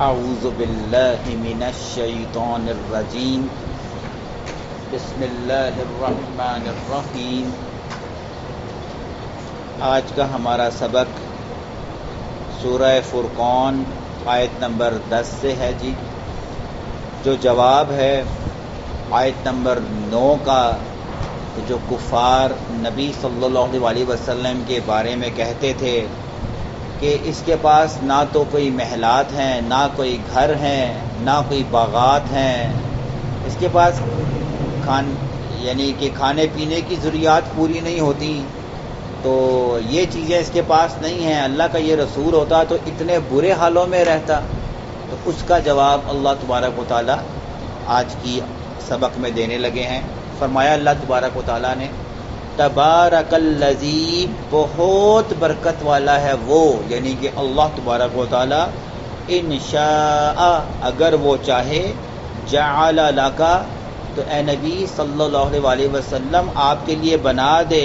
اعوذ باللہ من الشیطان الرجیم بسم اللہ الرحمن الرحیم۔ آج کا ہمارا سبق سورہ فرقان آیت نمبر 10 سے ہے جی، جو جواب ہے آیت نمبر 9 کا، جو کفار نبی صلی اللہ علیہ وسلم کے بارے میں کہتے تھے کہ اس کے پاس نہ تو کوئی محلات ہیں، نہ کوئی گھر ہیں، نہ کوئی باغات ہیں، اس کے پاس یعنی کہ کھانے پینے کی ضروریات پوری نہیں ہوتی، تو یہ چیزیں اس کے پاس نہیں ہیں۔ اللہ کا یہ رسول ہوتا تو اتنے برے حالوں میں رہتا۔ تو اس کا جواب اللہ تبارک و تعالیٰ آج کی سبق میں دینے لگے ہیں۔ فرمایا اللہ تبارک و تعالیٰ نے، تبارک الذی، بہت برکت والا ہے وہ، یعنی کہ اللہ تبارک و تعالیٰ، ان شاء، اگر وہ چاہے، جعل لک، تو اے نبی صلی اللہ علیہ وسلم آپ کے لیے بنا دے،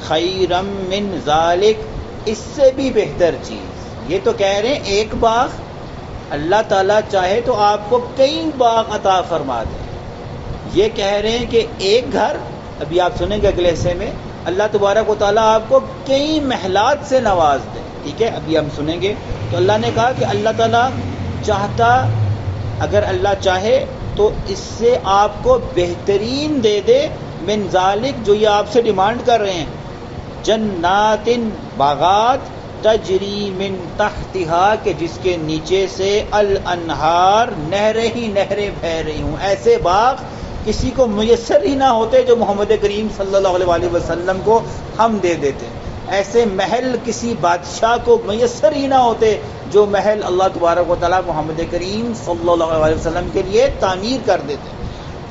خیرم من ذالک، اس سے بھی بہتر چیز۔ یہ تو کہہ رہے ہیں ایک باغ، اللہ تعالیٰ چاہے تو آپ کو کئی باغ عطا فرما دے۔ یہ کہہ رہے ہیں کہ ایک گھر، ابھی آپ سنیں گے اگلے حصے میں، اللہ تبارک و تعالیٰ آپ کو کئی محلات سے نواز دے، ٹھیک ہے، ابھی ہم سنیں گے۔ تو اللہ نے کہا کہ اللہ تعالیٰ چاہتا، اگر اللہ چاہے تو اس سے آپ کو بہترین دے دے، من ذالک، جو یہ آپ سے ڈیمانڈ کر رہے ہیں، جنات، باغات، تجری من تحتہا، کہ جس کے نیچے سے الانہار، نہریں ہی نہریں بہہ رہی ہوں۔ ایسے باغ کسی کو میسر ہی نہ ہوتے جو محمد کریم صلی اللہ علیہ وسلم کو ہم دے دیتے۔ ایسے محل کسی بادشاہ کو میسر ہی نہ ہوتے جو محل اللہ تبارک و تعالیٰ محمد کریم صلی اللہ علیہ وسلم کے لیے تعمیر کر دیتے۔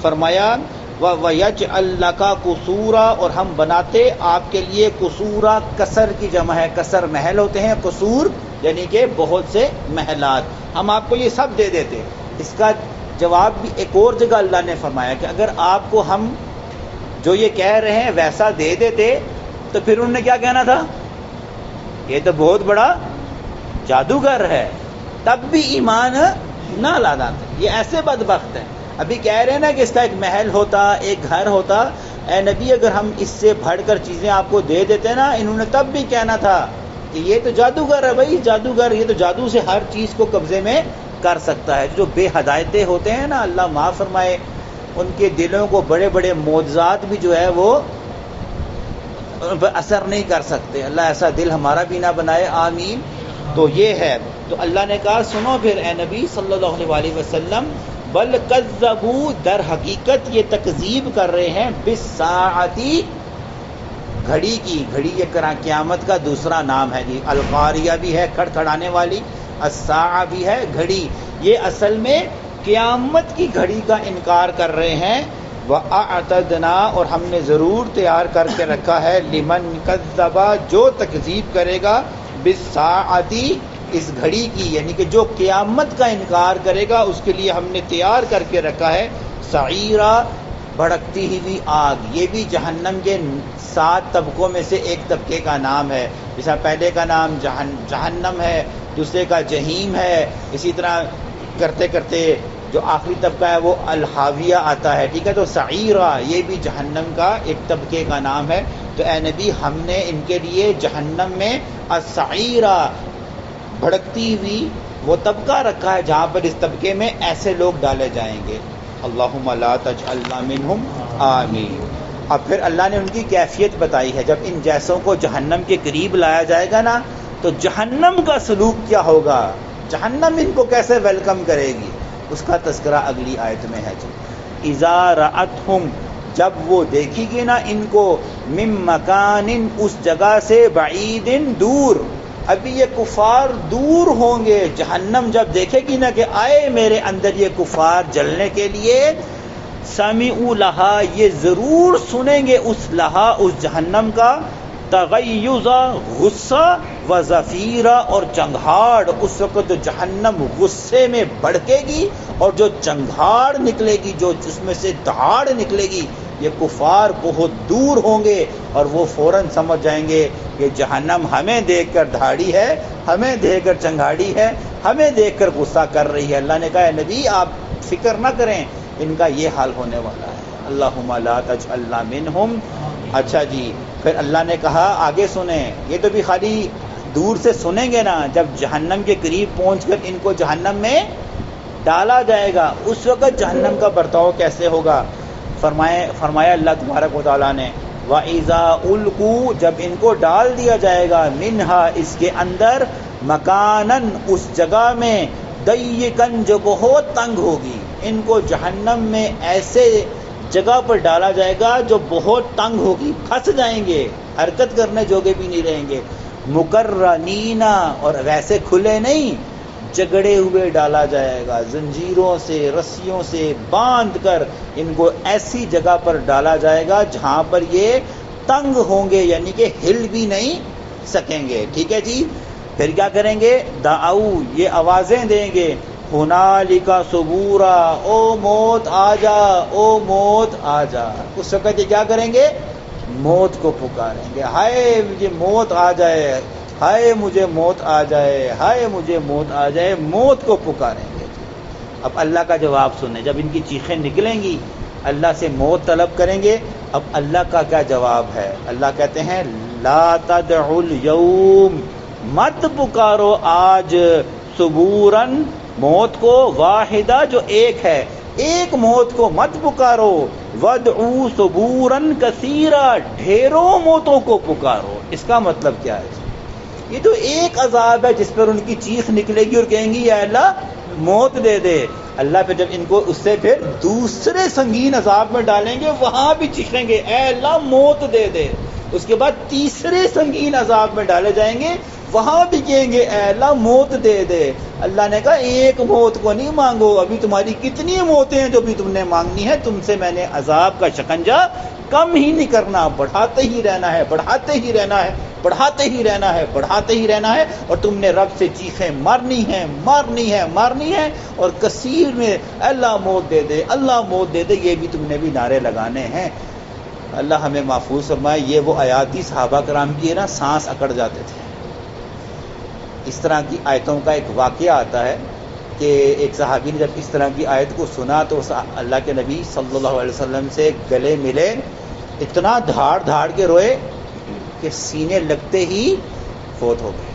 فرمایا وَيَجْعَلْ لَكَ قُصُورًا، اور ہم بناتے آپ کے لیے قصورا، قصر کی جمع ہے، قصر محل ہوتے ہیں، قصور یعنی کہ بہت سے محلات، ہم آپ کو یہ سب دے دیتے۔ اس کا جواب بھی ایک اور جگہ اللہ نے فرمایا کہ اگر آپ کو ہم جو یہ کہہ رہے ہیں ویسا دے دیتے تو پھر انہوں نے کیا کہنا تھا، یہ تو بہت بڑا جادوگر ہے، تب بھی ایمان نہ لاتے۔ یہ ایسے بدبخت ہیں۔ ابھی کہہ رہے ہیں نا کہ اس کا ایک محل ہوتا، ایک گھر ہوتا، اے نبی اگر ہم اس سے بڑھ کر چیزیں آپ کو دے دیتے نا، انہوں نے تب بھی کہنا تھا کہ یہ تو جادوگر ہے بھائی، جادوگر، یہ تو جادو سے ہر چیز کو قبضے میں کر سکتا ہے۔ جو بے ہدایتیں ہوتے ہیں نا، اللہ معاف فرمائے، ان کے دلوں کو بڑے بڑے معجزات بھی جو ہے وہ اثر نہیں کر سکتے۔ اللہ ایسا دل ہمارا بھی نہ بنائے، آمین۔ تو یہ ہے، تو اللہ نے کہا سنو پھر اے نبی صلی اللہ علیہ وسلم، بل کذبوا، در حقیقت یہ تکذیب کر رہے ہیں، بالساعتی، گھڑی کی، گھڑی یہ قیامت کا دوسرا نام ہے جی، القاریہ بھی ہے کھڑکھڑانے والی، الساعہ بھی ہے گھڑی، یہ اصل میں قیامت کی گھڑی کا انکار کر رہے ہیں۔ وَأَعْتَدْنَا، اور ہم نے ضرور تیار کر کے رکھا ہے، لمن کذب، جو تکذیب کرے گا، بالساعتی، اس گھڑی کی، یعنی کہ جو قیامت کا انکار کرے گا اس کے لیے ہم نے تیار کر کے رکھا ہے، سعیرا، بھڑکتی ہوئی آگ۔ یہ بھی جہنم کے 7 طبقوں میں سے ایک طبقے کا نام ہے، جیسا پہلے کا نام جہنم ہے، دوسرے کا جہیم ہے، اسی طرح کرتے کرتے جو آخری طبقہ ہے وہ الحاویہ آتا ہے، ٹھیک ہے۔ تو سعیرا یہ بھی جہنم کا ایک طبقے کا نام ہے۔ تو اے نبی ہم نے ان کے لیے جہنم میں السعیرا، بھڑکتی ہوئی، وہ طبقہ رکھا ہے جہاں پر اس طبقے میں ایسے لوگ ڈالے جائیں گے۔ اللہم لا تجعلنا منہم، آمین۔ اب پھر اللہ نے ان کی کیفیت بتائی ہے، جب ان جیسوں کو جہنم کے قریب لایا جائے گا نا تو جہنم کا سلوک کیا ہوگا، جہنم ان کو کیسے ویلکم کرے گی، اس کا تذکرہ اگلی آیت میں ہے جی۔ اذا رأتہم، جب وہ دیکھی گی نا ان کو، من مکان، اس جگہ سے، بعید، دور، ابھی یہ کفار دور ہوں گے، جہنم جب دیکھے گی نا کہ آئے میرے اندر یہ کفار جلنے کے لیے، سمعوا لہا، یہ ضرور سنیں گے اس لہا، اس جہنم کا، تغیظا، غصہ، و زفیرا، اور چنگھاڑ۔ اس وقت جہنم غصے میں بھڑکے گی اور جو چنگھاڑ نکلے گی، جو اس میں سے دھاڑ نکلے گی، یہ کفار بہت دور ہوں گے اور وہ فوراً سمجھ جائیں گے کہ جہنم ہمیں دیکھ کر دھاڑی ہے، ہمیں دیکھ کر چنگاڑی ہے، ہمیں دیکھ کر غصہ کر رہی ہے۔ اللہ نے کہا اے نبی آپ فکر نہ کریں، ان کا یہ حال ہونے والا ہے۔ اللہم لا تجعلنا منہم۔ اچھا جی، پھر اللہ نے کہا آگے سنیں، یہ تو بھی خالی دور سے سنیں گے نا، جب جہنم کے قریب پہنچ کر ان کو جہنم میں ڈالا جائے گا اس وقت جہنم کا برتاؤ کیسے ہوگا؟ فرمایا اللہ تبارک و تعالیٰ نے وَإِذَا أُلْقُوا، جب ان کو ڈال دیا جائے گا منہا اس کے اندر، مکانن اس جگہ میں، ضیقاً جو بہت تنگ ہوگی، ان کو جہنم میں ایسے جگہ پر ڈالا جائے گا جو بہت تنگ ہوگی، پھنس جائیں گے، حرکت کرنے جوگے بھی نہیں رہیں گے، مقرنینا، اور ویسے کھلے نہیں، جگڑے ہوئے ڈالا جائے گا، زنجیروں سے رسیوں سے باندھ کر ان کو ایسی جگہ پر ڈالا جائے گا جہاں پر یہ تنگ ہوں گے، یعنی کہ ہل بھی نہیں سکیں گے۔ ٹھیک ہے جی، پھر کیا کریں گے؟ دعو، یہ آوازیں دیں گے، ہنالک ثبورا، او موت آ جا، او موت آ جا۔ اس وقت یہ کیا کریں گے؟ موت کو پکاریں گے، ہائے مجھے موت آ جائے، ہائے مجھے موت آ جائے، ہائے مجھے موت آ جائے، موت کو پکاریں گے۔ اب اللہ کا جواب سنیں، جب ان کی چیخیں نکلیں گی اللہ سے موت طلب کریں گے، اب اللہ کا کیا جواب ہے؟ اللہ کہتے ہیں لا تدعوا اليوم، مت پکارو آج، ثبوراً، موت کو، واحدہ جو ایک ہے، ایک موت کو مت پکارو، وَادْعُوا ثُبُورًا كَثِيرًا، ڈھیروں موتوں کو پکارو۔ اس کا مطلب کیا ہے؟ یہ تو ایک عذاب ہے جس پر ان کی چیخ نکلے گی اور کہیں گی یا اللہ موت دے دے۔ اللہ پھر جب ان کو اس سے پھر دوسرے سنگین عذاب میں ڈالیں گے وہاں بھی چیخیں گے اے اللہ موت دے دے۔ اس کے بعد تیسرے سنگین عذاب میں ڈالے جائیں گے وہاں بھی کہیں گے اے اللہ موت دے دے۔ اللہ نے کہا ایک موت کو نہیں مانگو، ابھی تمہاری کتنی موتیں ہیں جو بھی تم نے مانگنی ہے، تم سے میں نے عذاب کا شکنجہ کم ہی نہیں کرنا، بڑھاتے ہی رہنا ہے، بڑھاتے ہی رہنا ہے، بڑھاتے ہی رہنا ہے، بڑھاتے ہی رہنا ہے۔ اور تم نے رب سے چیخیں مارنی ہیں، مارنی ہے، مارنی ہے، اور کثیر میں اللہ موت دے دے، اللہ موت دے دے، یہ بھی تم نے بھی نعرے لگانے ہیں۔ اللہ ہمیں محفوظ فرمائے۔ یہ وہ آیاتی صحابہ کرام کی ہے نا، سانس اکڑ جاتے تھے۔ اس طرح کی آیتوں کا ایک واقعہ آتا ہے کہ ایک صحابی نے جب اس طرح کی آیت کو سنا تو اللہ کے نبی صلی اللہ علیہ وسلم سے گلے ملے، اتنا دھاڑ دھاڑ کے روئے کہ سینے لگتے ہی فوت ہو گئے۔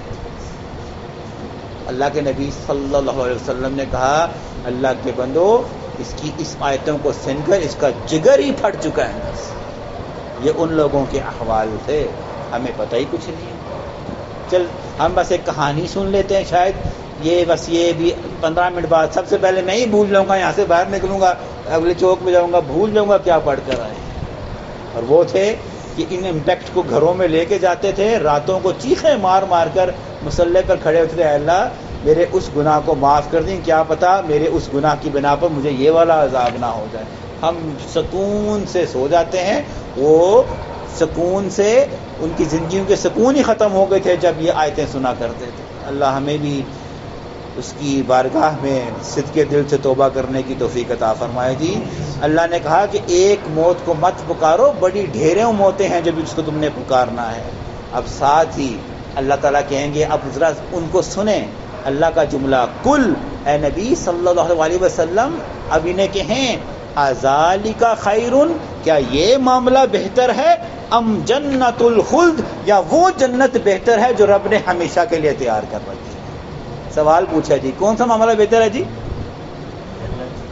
اللہ کے نبی صلی اللہ علیہ وسلم نے کہا اللہ کے بندو، اس آیتوں کو سن کر اس کا جگر ہی پھٹ چکا ہے۔ یہ ان لوگوں کے احوال تھے، ہمیں پتہ ہی کچھ نہیں ہے۔ چل ہم بس ایک کہانی سن لیتے ہیں، شاید یہ بس یہ بھی 15 منٹ بعد سب سے پہلے میں ہی بھول جاؤں گا، یہاں سے باہر نکلوں گا، اگلے چوک پہ جاؤں گا، بھول جاؤں گا کیا پڑھ کر آئے۔ اور وہ تھے کہ ان امپیکٹ کو گھروں میں لے کے جاتے تھے، راتوں کو چیخیں مار مار کر مصلی پر کھڑے ہوتے تھے، اے اللہ میرے اس گناہ کو معاف کر دیں، کیا پتہ میرے اس گناہ کی بنا پر مجھے یہ والا عذاب نہ ہو جائے۔ ہم سکون سے سو جاتے ہیں، وہ سکون سے ان کی زندگیوں کے سکون ہی ختم ہو گئے تھے جب یہ آیتیں سنا کرتے تھے۔ اللہ ہمیں بھی اس کی بارگاہ میں صدقے دل سے توبہ کرنے کی توفیق عطا فرمائے جی۔ اللہ نے کہا کہ ایک موت کو مت پکارو، بڑی ڈھیروں موتیں ہیں جب اس کو تم نے پکارنا ہے۔ اب ساتھ ہی اللہ تعالیٰ کہیں گے اب ذرا ان کو سنیں اللہ کا جملہ، کل اے نبی صلی اللہ علیہ وسلم اب انہیں کہیں اذالک خیرن، کیا یہ معاملہ بہتر ہے، ام جنت الخلد، یا وہ جنت بہتر ہے جو رب نے ہمیشہ کے لیے تیار کر رکھی ہے۔ سوال پوچھا جی کون سا معاملہ بہتر ہے؟ جی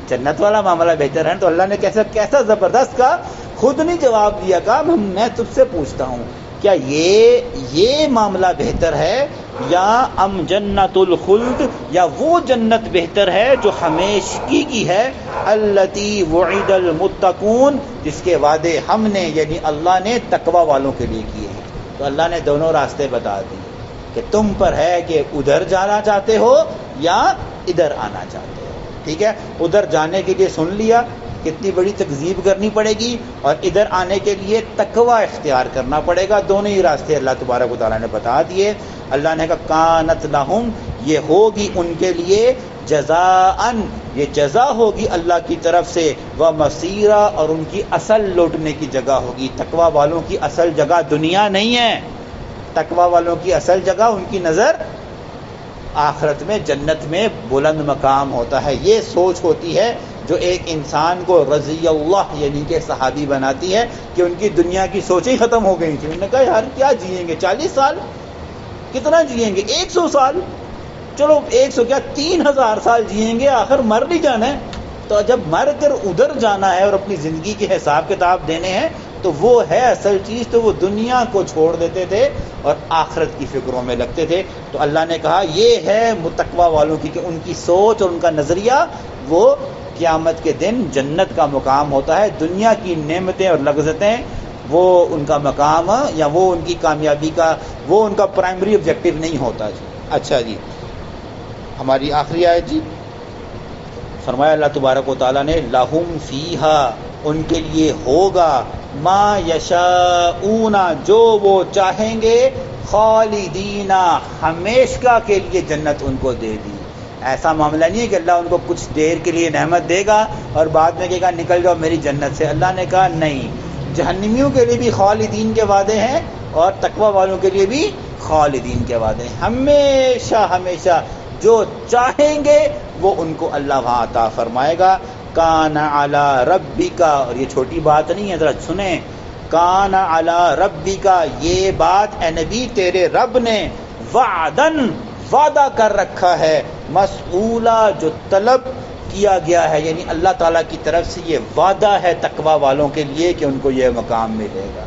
جنت والا معاملہ بہتر ہے۔ تو اللہ نے کیسا زبردست کا خود نہیں جواب دیا، کہا میں تجھ سے پوچھتا ہوں کیا یہ معاملہ بہتر ہے، یا ام جنت الخلد، یا وہ جنت بہتر ہے جو ہمیشگی کی ہے، التی وعد المتقون، جس کے وعدے ہم نے یعنی اللہ نے تقوی والوں کے لیے کیے ہیں۔ تو اللہ نے دونوں راستے بتا دیے کہ تم پر ہے کہ ادھر جانا چاہتے ہو یا ادھر آنا چاہتے ہو۔ ٹھیک ہے، ادھر جانے کے لیے سن لیا کہ کتنی بڑی تکذیب کرنی پڑے گی، اور ادھر آنے کے لیے تقوی اختیار کرنا پڑے گا. دونوں ہی راستے اللہ تبارک و تعالیٰ نے بتا دیے. اللہ نے کہا کانت لہم، یہ ہوگی ان کے لیے جزاءً، یہ جزا ہوگی اللہ کی طرف سے، ومصیرا، اور ان کی اصل لوٹنے کی جگہ ہوگی. تقوی والوں کی اصل جگہ دنیا نہیں ہے، تقوی والوں کی اصل جگہ ان کی نظر آخرت میں، جنت میں بلند مقام ہوتا ہے. یہ سوچ ہوتی ہے جو ایک انسان کو رضی اللہ یعنی کہ صحابی بناتی ہے کہ ان کی دنیا کی سوچیں ختم ہو گئی تھیں. انہوں نے کہا یار کیا جئیں گے، 40 سال کتنا جئیں گے، 100 سال، چلو 100 کیا 3000 سال جئیں گے، آخر مر نہیں جانا ہے. تو جب مر کر ادھر جانا ہے اور اپنی زندگی کے حساب کتاب دینے ہیں تو وہ ہے اصل چیز. تو وہ دنیا کو چھوڑ دیتے تھے اور آخرت کی فکروں میں لگتے تھے. تو اللہ نے کہا یہ ہے تقوی والوں کی کہ ان کی سوچ اور ان کا نظریہ وہ قیامت کے دن جنت کا مقام ہوتا ہے. دنیا کی نعمتیں اور لذتیں وہ ان کا مقام یا وہ ان کی کامیابی کا وہ ان کا پرائمری آبجیکٹو نہیں ہوتا جی. اچھا جی، ہماری آخری آیت جی، فرمایا اللہ تبارک و تعالیٰ نے لہم فیہا، ان کے لیے ہوگا ما یشاؤون، جو وہ چاہیں گے، خالدین، ہمیشہ کے لیے جنت ان کو دے دی. ایسا معاملہ نہیں ہے کہ اللہ ان کو کچھ دیر کے لیے نعمت دے گا اور بعد میں کہے گا نکل جاؤ میری جنت سے. اللہ نے کہا نہیں، جہنمیوں کے لیے بھی خالدین کے وعدے ہیں اور تقوی والوں کے لیے بھی خالدین کے وعدے ہیں. ہمیشہ ہمیشہ جو چاہیں گے وہ ان کو اللہ وہاں عطا فرمائے گا. کان علی ربک، اور یہ چھوٹی بات نہیں ہے، ذرا سنیں، کان علی ربک، یہ بات اے نبی تیرے رب نے وعدن، وعدہ کر رکھا ہے، مسئولا، جو طلب کیا گیا ہے، یعنی اللہ تعالیٰ کی طرف سے یہ وعدہ ہے تقوی والوں کے لیے کہ ان کو یہ مقام ملے گا.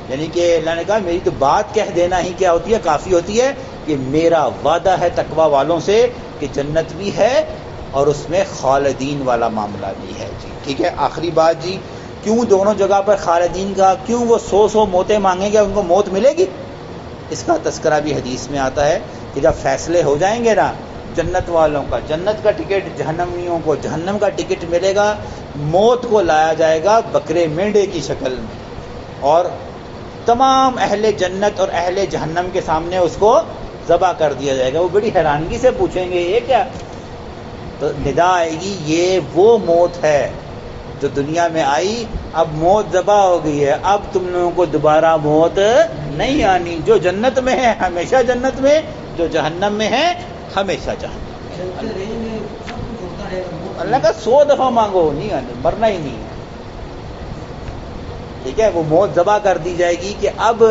یعنی کہ اللہ نے کہا میری تو بات کہہ دینا ہی کیا ہوتی ہے، کافی ہوتی ہے کہ میرا وعدہ ہے تقوی والوں سے کہ جنت بھی ہے اور اس میں خالدین والا معاملہ بھی ہے جی. ٹھیک ہے، آخری بات جی، کیوں دونوں جگہ پر خالدین کا، کیوں وہ 100 موتیں مانگیں گے ان کو موت ملے گی؟ اس کا تذکرہ بھی حدیث میں آتا ہے کہ جب فیصلے ہو جائیں گے نا جنت والوں کا، جنت کا ٹکٹ، جہنمیوں کو جہنم کا ٹکٹ ملے گا. موت کو لایا جائے گا بکرے مینڈے کی شکل میں اور تمام اہل جنت اور اہل جہنم کے سامنے اس کو ذبح کر دیا جائے گا. وہ بڑی حیرانگی سے پوچھیں گے یہ کیا؟ تو ندا آئے گی یہ وہ موت ہے جو دنیا میں آئی، اب موت ذبح ہو گئی ہے، اب تم لوگوں کو دوبارہ موت نہیں آنی. جو جنت میں ہے ہمیشہ جنت میں، جو جہنم میں ہے ہمیشہ جہنم. اللہ کا 100 دفعہ مانگو نہیں آنے، مرنا ہی نہیں ہے. ٹھیک ہے، وہ موت ذبح کر دی جائے گی کہ اب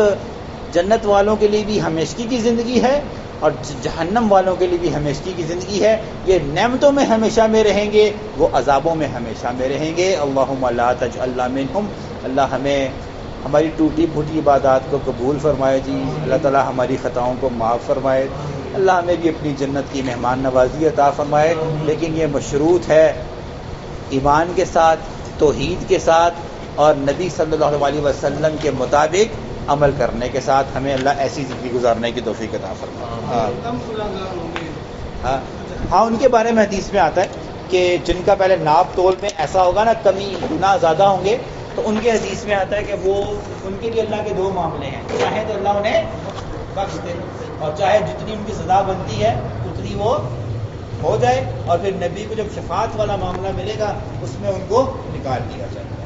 جنت والوں کے لیے بھی ہمیشگی کی زندگی ہے اور جہنم والوں کے لیے بھی ہمیشگی کی زندگی ہے. یہ نعمتوں میں ہمیشہ میں رہیں گے، وہ عذابوں میں ہمیشہ میں رہیں گے. اللہم لا تجعلنا منہم. اللہ ہمیں ہماری ٹوٹی پھوٹی عبادات کو قبول فرمائے جی. اللہ تعالیٰ ہماری خطاؤں کو معاف فرمائے. اللہ ہمیں بھی اپنی جنت کی مہمان نوازی عطا فرمائے. لیکن یہ مشروط ہے ایمان کے ساتھ، توحید کے ساتھ اور نبی صلی اللہ علیہ وسلم کے مطابق عمل کرنے کے ساتھ. ہمیں اللہ ایسی زندگی گزارنے کی توفیق عطا فرمائے. ہاں ان کے بارے میں حدیث میں آتا ہے کہ جن کا پہلے ناپ تول میں ایسا ہوگا نا، کمی گناہ زیادہ ہوں گے، تو ان کے حدیث میں آتا ہے کہ وہ ان کے لیے اللہ کے 2 معاملے ہیں. چاہے تو اللہ انہیں بخش دے اور چاہے جتنی ان کی سزا بنتی ہے اتنی وہ ہو جائے، اور پھر نبی کو جب شفاعت والا معاملہ ملے گا اس میں ان کو نکال دیا جائے.